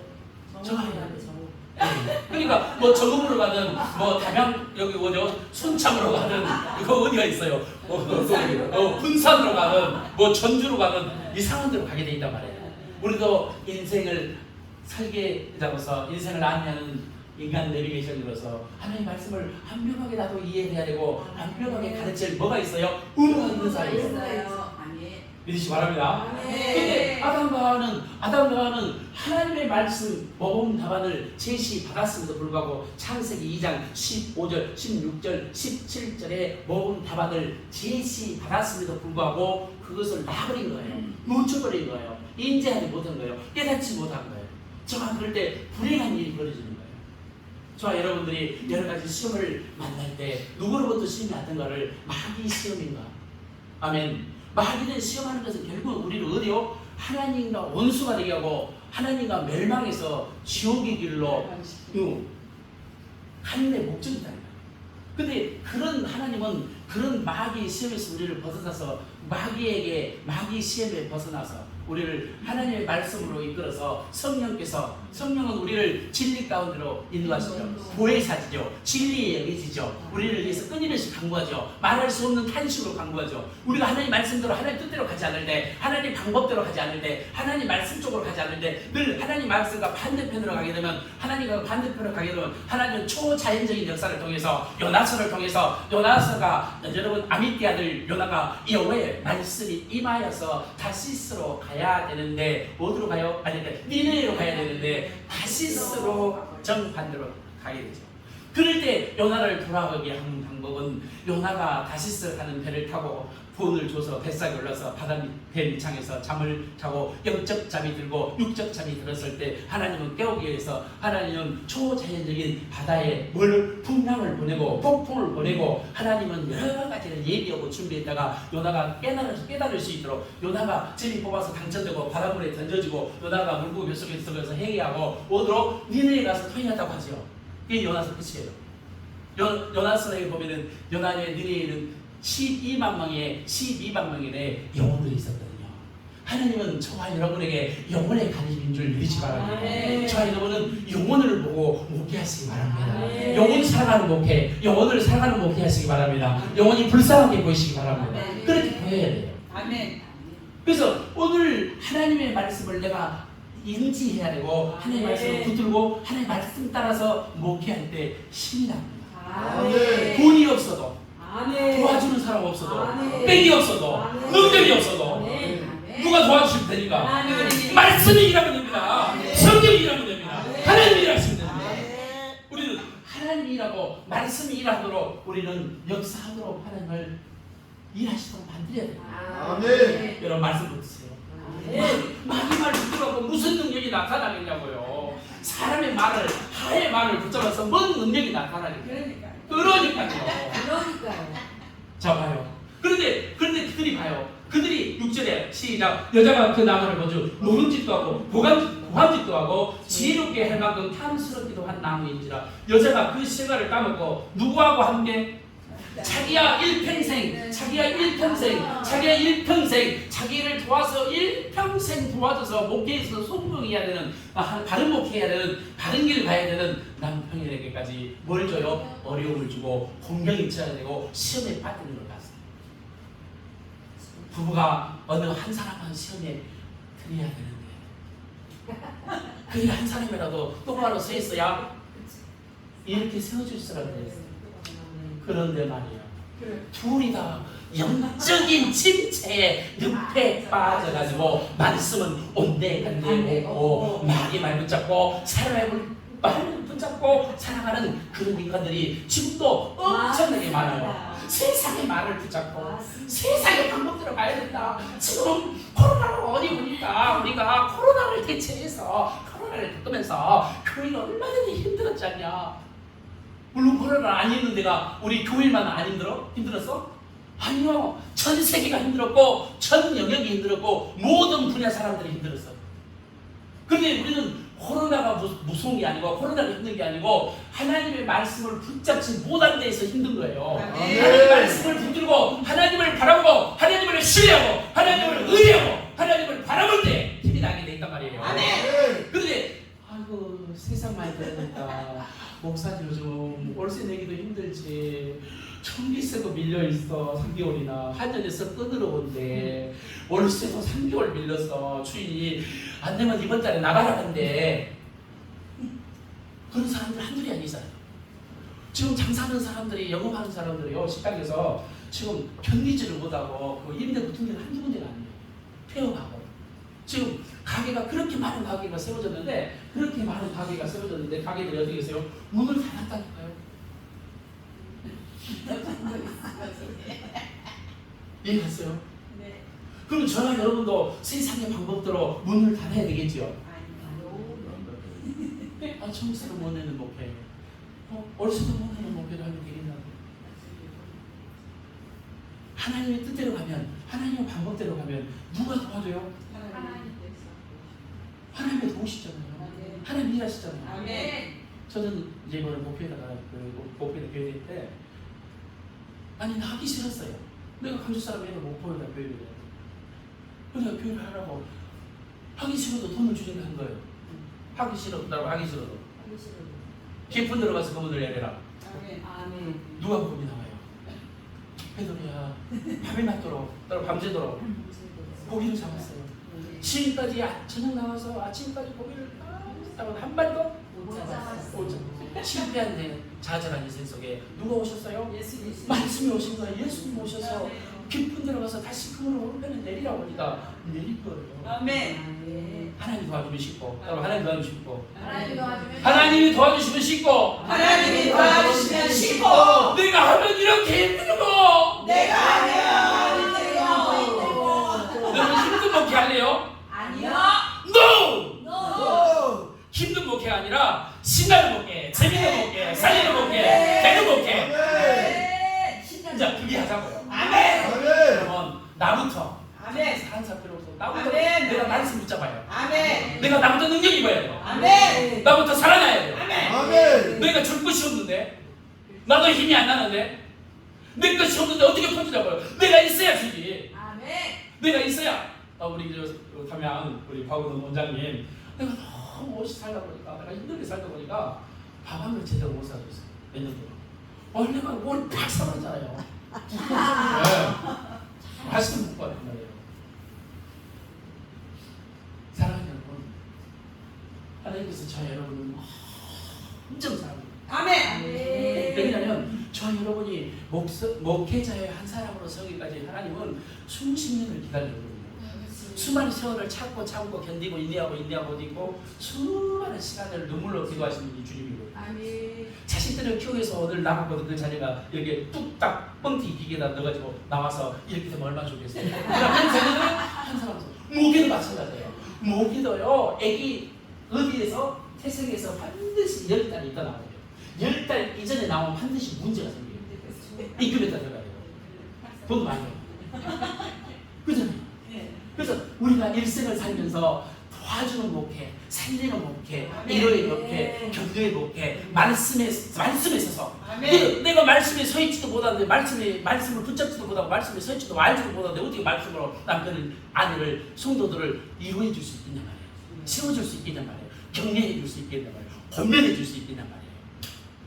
S1: 그러니까 뭐 정읍으로 가든 뭐 담양 여기 뭐죠? 순창으로 가든 이거 어디가 있어요? 군산으로 가든 뭐 전주로 가든 이상한 데로 가게 돼 있단 말이에요. 우리도 인생을 설계자로서 인생을 안내하는 인간 내비게이션으로서 하나님 말씀을 완벽하게 나도 이해해야 되고 완벽하게 가르칠 뭐가 있어요? 의무가 있는 사람이 있어요. 믿으시기 바랍니다. 근데 아담과 하와는 하나님의 말씀 모범 답안을 제시받았음에도 불구하고 창세기 2장 15절, 16절, 17절에 모범 답안을 제시받았음에도 불구하고 그것을 놔버린 거예요. 놓쳐버린 거예요. 인지하지 못한 거예요. 깨닫지 못한 거예요. 저가 그럴 때 불행한 일이 벌어지는 거예요. 저와 여러분들이 여러 가지 시험을 만날 때 누구로부터 시험이 왔던가를 마귀 시험인가? 아멘. 마귀는 시험하는 것은 결국 우리를 어디요? 하나님과 원수가 되게 하고 하나님과 멸망해서 지옥의 길로 가는 데 목적이 있다는 거예요. 근데 그런 하나님은 그런 마귀의 시험에서 우리를 벗어나서 마귀 시험에 벗어나서 우리를 하나님의 말씀으로 이끌어서 성령은 우리를 진리 가운데로 인도하시죠. 보혜사지죠. 진리에 여기지죠. 우리를 위해서 끊임없이 강구하죠. 말할 수 없는 탄식으로 강구하죠. 우리가 하나님 말씀대로 하나님 뜻대로 가지 않을 때, 하나님 방법대로 가지 않을 때, 하나님 말씀 쪽으로 가지 않을 때, 늘 하나님 말씀과 반대편으로 가게 되면, 하나님과 반대편으로 가게 되면 하나님은 초자연적인 역사를 통해서 요나서를 통해서 요나서가 여러분 아미띠 아들 요나가 여호와의 말씀이 임하여서 다시스로 가야 되는데 어디로 가요? 아니 니느웨로 가야 되는데 다시스로 정반대로 가게 되죠. 그럴 때 요나를 돌아가게 하는 방법은 요나가 다시스 가는 배를 타고 돈을 줘서 뱃속에 올라서 바다 배 밑창에서 잠을 자고 영적 잠이 들고 육적 잠이 들었을 때 하나님은 깨우기 위해서 하나님은 초자연적인 바다에 풍랑을 보내고 폭풍을 보내고 하나님은 여러 가지를 예비하고 준비했다가 요나가 깨달을 수 있도록 요나가 재미 뽑아서 당첨되고 바닷물에 던져지고 요나가 물고기 뱃속에 들어가서 회개하고 오도록 니느웨에 가서 토인했다고 하죠. 이게 요나서 끝이에요. 요나서에 보면은 요나의 니느웨에는 12만 명의 영혼들이 있었거든요. 하나님은 저와 여러분에게 영혼의 가림인 줄 믿으시기 바랍니다. 저와 여러분은 영혼을 보고 목회하시기 바랍니다. 영혼이 살아가는 목회, 영혼을 살아가는 목회 하시기 바랍니다. 영혼이 불쌍하게 보이시기 바랍니다. 그렇게 보여야 돼요.
S2: 아멘.
S1: 그래서 오늘 하나님의 말씀을 내가 인지해야 되고 하나님의 말씀을 붙들고 하나님의 말씀 따라서 목회할 때 힘이 납니다.
S2: 아멘.
S1: 돈이 없어도
S2: 아멘.
S1: 도와주는 사람 없어도
S2: 아멘.
S1: 빽이 없어도
S2: 아멘.
S1: 능력이 없어도
S2: 아멘.
S1: 누가 도와주시면 되니까
S2: 아멘.
S1: 말씀이 일하면 됩니다.
S2: 아멘.
S1: 성경이 일하면 됩니다.
S2: 아멘.
S1: 하나님이 일하시면 됩니다.
S2: 아멘.
S1: 우리는 하나님이 일하고 말씀이 일하도록 우리는 역사하도록 하나님을 일하시도록 만들어야 됩니다.
S2: 아멘.
S1: 여러분 말씀 붙으세요.
S2: 아멘.
S1: 많이 말 붙들고 무슨 능력이 나타나겠냐고요. 사람의 말을 하의 말을 붙잡아서 뭔 능력이 나타나겠냐고요. 그러니까요.
S2: 그러니까요.
S1: 자 봐요. 그런데 그들이 봐요. 그들이 6절에 시작. 여자가 그 나무를 보주 노름짓도 하고 보감짓도 하고 지혜롭게 할 만큼 탐스럽기도 한 나무인지라. 여자가 그 실과를 따먹고 누구하고 함께 자기야 일평생 자기를 도와서 일평생 도와줘서 목회에서 송병해야 되는 바른 목회해야 되는 바른 길을 가야 되는 남편에게까지 뭘 줘요? 어려움을 주고 공경이 쳐야 되고 시험에 빠뜨리는 걸 봤어요. 부부가 어느 한 사람만 시험에 들어야 되는데 그 한 사람이라도 똑바로 서 있어야 이렇게 세워줄 사람이 있어요. 그런데 말이야, 둘이 다 영적인 침체에 늪에 빠져가지고 말씀은 온데간데 못고 말이 말 붙잡고 사람의 말 붙잡고 살아가는 그런 인간들이 지금도 엄청나게 많아요. 세상의 말을 붙잡고 세상의 방법대로 가야 된다. 지금 코로나가 어려우니까 우리가 코로나를 대체해서 코로나를 겪으면서 교회가 얼마든지 힘들었지 않냐. 물론 코로나 안 힘든 데가 우리 교회만 안 힘들어? 힘들었어? 아니요. 전 세계가 힘들었고 전 영역이 힘들었고 모든 분야 사람들이 힘들었어. 그런데 우리는 코로나가 무서운 게 아니고 코로나가 힘든 게 아니고 하나님의 말씀을 붙잡지 못한 데에서 힘든 거예요. 하나님의 말씀을 붙들고 하나님을 바라보고 하나님을 신뢰하고 하나님을 의뢰하고 하나님을 바라볼 때 힘이 나게 돼 있단 말이에요. 그런데 아이고 세상 말 들으니까 목사님 요즘 월세 내기도 힘들지 전기세도 밀려있어 3개월이나 한전에서 끊으러 온대 월세도 3개월 밀렸어 주인이 안 되면 이번 달에 나가라는데 그런 사람들 한둘이 아니잖아요. 지금 장사하는 사람들이 영업하는 사람들이요 식당에서 지금 견디지를 못하고 그 임대 붙은 데가 한두 군데가 아니에요. 폐업하고 지금 가게가 그렇게 많은 가게가 세워졌는데 가게들이 어디 계세요? 문을 닫았다니까요. 이해했어요?
S2: 네.
S1: 그럼 저랑 여러분도 세상의 방법대로 문을 닫아야 되겠지요? 청소도 못 내는 목회, 월세도 못 내는 목회를 하면 되겠냐고. 하나님의 뜻대로 가면, 하나님의 방법대로 가면 누가 도와줘요? 하나님이 도우시잖아요. 하나님 일하시잖아요. 저는 이제 이번에 목회에다가 목회에 교회 때 아니 나 하기 싫었어요. 내가 강주 사람이라 목포에다 교회를 해요. 그러니까 교회를 하라고 하기 싫어도 돈을 주니까 한 거예요. 하기 싫었다고 하기 싫어도 깊은 데로 가서 그분을 내려라. 누가 그분이 나와요? 배도리야 밤이 낮도록 밤새도록 고기를 잡았어요. 지금까지 저녁 나와서 아침까지 고기를 잡았는데 한 마리도 못 잡았어요. 실패한 내 좌절한 인생 속에 누가 오셨어요? 말씀이 오신 거예요. 예수님 오셔서 깊은 데로 가서 다시 그분을 오른편에 내리라고 하니까 내릴 거예요. 하나님 도와주면 쉽고 하나님 도와주면 쉽고 하나님이 도와주시면 쉽고 내가 하면 이렇게 힘들고 여러분 힘든 목회 할래요? NO! 힘든 목회가 아니라 신나는 목회, 재밌는 목회, 살리는 목회, 되는 목회. 자, 그게 하자고요. 그러면 나부터 사는 사람 필요 없어. 나부터 내가 말씀 붙잡아요. 내가 나부터 능력 입어야 돼요. 나부터 살아나야 돼요. 내가 줄 것이 없는데 나도 힘이 안 나는데 내 것이 없는데 어떻게 퍼주자고요. 내가 있어야 주지. 내가 있어야 우리 가면 우리 박은호 원장님 내가 너무 멋있게 살다 보니까 내가 힘들게 살다 보니까 밥 한 그릇 제대로 못 사줬어요. 몇 년 동안. 원래만 뭘 팍 사버렸잖아요. 맛있는 먹고 왔단 말이에요. 사랑하는 여러분, 하나님께서 저 여러분을 엄청 사랑합니다.
S2: 아멘.
S1: 왜냐하면 저 여러분이 목회자의 한 사람으로 서기까지 하나님은 수십 년을 기다렸거든요. 수많은 세월을 참고 견디고 인내하고 있고 수많은 시간을 눈물로 기도하시는 분이 주님이거든요.
S4: 아멘.
S1: 자식들을 키우면서 오늘 나갔거든. 그 자녀가 이렇게 뚝딱 뻥튀기 기계에다 넣어가지고 나와서 이렇게 되면 얼마나 좋겠어요. 한 사람은 모기도 마찬가지예요. 모기도요. 애기 어디에서 태생에서 반드시 10달 있다 나와야 돼요. 10달 이전에 나오면 반드시 문제가 생겨요. 입금했다 들어가야 돼요. 돈 많이 들어요. 그잖아요. 그래서 우리가 일생을 살면서 도와주는 목회, 살리는 목회, 위로의 목회, 격려의 목회, 말씀에 있어서 내가 말씀에 서 있지도 못하는데 말씀을 붙잡지도 못하고 말씀에 서 있지도 알지도 못하는데 어떻게 말씀으로 남편을, 아내를, 성도들을 위로해 줄 수 있겠냐 말이에요. 세워줄 수 있겠냐 말이에요. 격려해 줄 수 있겠냐 말이에요. 권면해 줄 수 있겠냐 말이에요.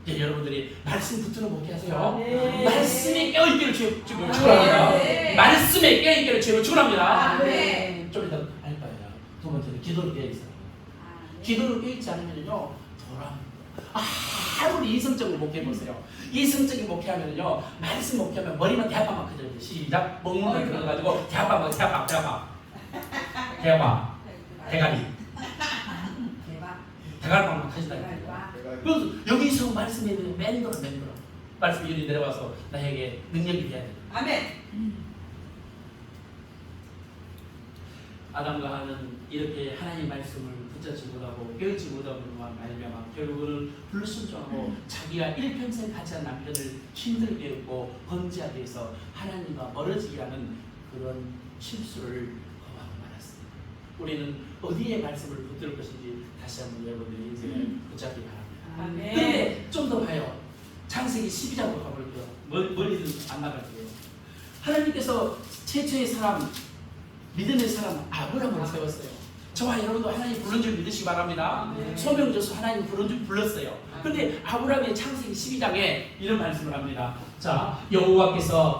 S1: 이제 여러분들이 말씀 붙들어 목회하세요. 말씀에 깨어있기를 축원합니다. 말씀에 깨어있기를 축원합니다. 좀 이따 할 거예요. 두 번째는 기도로 깨어있어요. 기도로 깨어있지 않으면요 돌아옵니다. 아무리 이성적으로 목회해보세요. 이성적인 목회하면요 말씀 목회하면 머리만 대합방만 커져요. 시작. 먹는 걸 들어가지고 대합방 대가리 대갈방만 커진다니까요. 그래서 여기서 말씀이 맹돌아 말씀이 이리 내려와서 나에게 능력이 돼야 돼.
S2: 아멘.
S1: 아담과 하는 이렇게 하나님 말씀을 붙잡지 못하고 깨우지 못하고 말미암아 결국은 불순종하고 자기가 일평생 같이 한 남편을 힘들게 했고 범죄하게 해서 하나님과 멀어지게 하는 그런 실수를 범하고 말았습니다. 우리는 어디에 말씀을 붙들 것인지 다시 한번 여러분들의 인생을 붙잡기 바랍니다. 그런데 좀 더 봐요. 창세기 12장으로 가볼게요. 멀리는 안 나갈게요. 하나님께서 최초의 사람, 믿음의 사람 아브라함을 세웠어요. 저와 여러분도 하나님 부른 줄 믿으시기 바랍니다. 소명조서 하나님 부른 줄 불렀어요. 그런데 아브라함의 창세기 12장에 이런 말씀을 합니다. 자, 여호와께서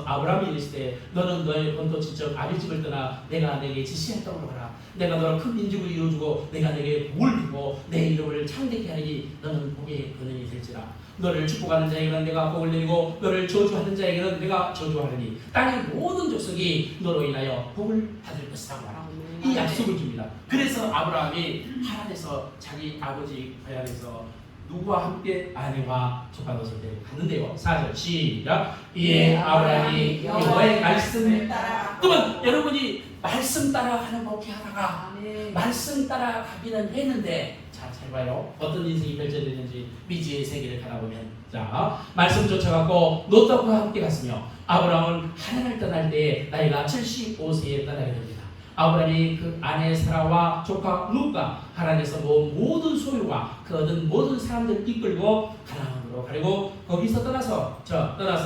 S1: 아브라함이 이르시되 너는 너의 본토 친척 아비집을 떠나 내가 내게 지시할 땅으로 가라. 내가 너를 큰 민족을 이루어주고 내가 내게 복을 주고 내 이름을 창대케 하리니 너는 복의 근원이 될지라. 너를 축복하는 자에게는 내가 복을 내리고 너를 저주하는 자에게는 내가 저주하리니 땅의 모든 족속이 너로 인하여 복을 받을 것이라고 말합니다. 이 약속을 줍니다. 그래서 아브라함이 하란에서 자기 아버지 고향에서 누구와 함께 아내와 조카노선을 데리고 갔는데요. 4절 시작. 이에 아브라함이 여호와의 말씀을 따라. 그러면 여러분이 말씀 따라 하는 목회하다가 말씀 따라 가기는 했는데 자, 잘 봐요. 어떤 인생이 펼쳐지는지 미지의 세계를 가다보면 자, 말씀 쫓아갔고 롯과 함께 갔으며 아브라함은 하란을 떠날 때 나이가 75세에 떠나게 됩니다. 아브라함이 그 아내 사라와 조카 룻과 하란에서 모은 모든 소유와 그 얻은 모든 사람들을 이끌고 가나안으로 가려고 거기서 떠나서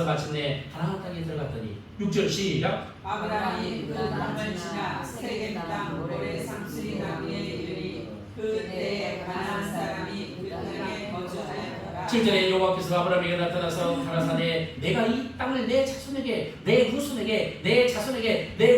S1: 마침내 가나안 땅에 들어갔더니 6절 시작.
S2: 아브라함이 그 땅을 지나 세겜 땅 모레 상수리 나무에 이르니 그때에 가나안 사람이 그 땅에 거주하였더라.
S1: 7절에 여호와께서 아브라함에게 나타나서 가라사대 내가 이 땅을 내 자손에게 내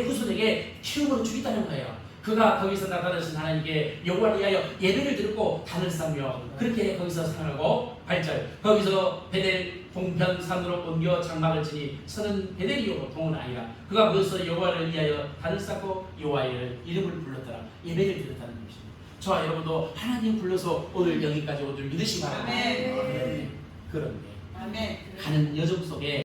S1: 후손에게 키움으로 주겠다는 거예요. 그가 거기서 나타나신 하나님께 여호와를 위하여 예배를 드렸고 단을 쌓며 그렇게 거기서 생활하고 8절 거기서 베델 동편 산으로 옮겨 장막을 치니 선은 베델이요 동은 아니라 그가 거기서 여호와를 위하여 단을 쌓고 여호와의 이름을 불렀더라. 예배를 드렸다는 것입니다. 저와 여러분도 하나님 불러서 오늘 여기까지 오늘 믿으시기 바랍니다.
S2: 아멘.
S1: 그런데
S2: 아멘.
S1: 가는 여정 속에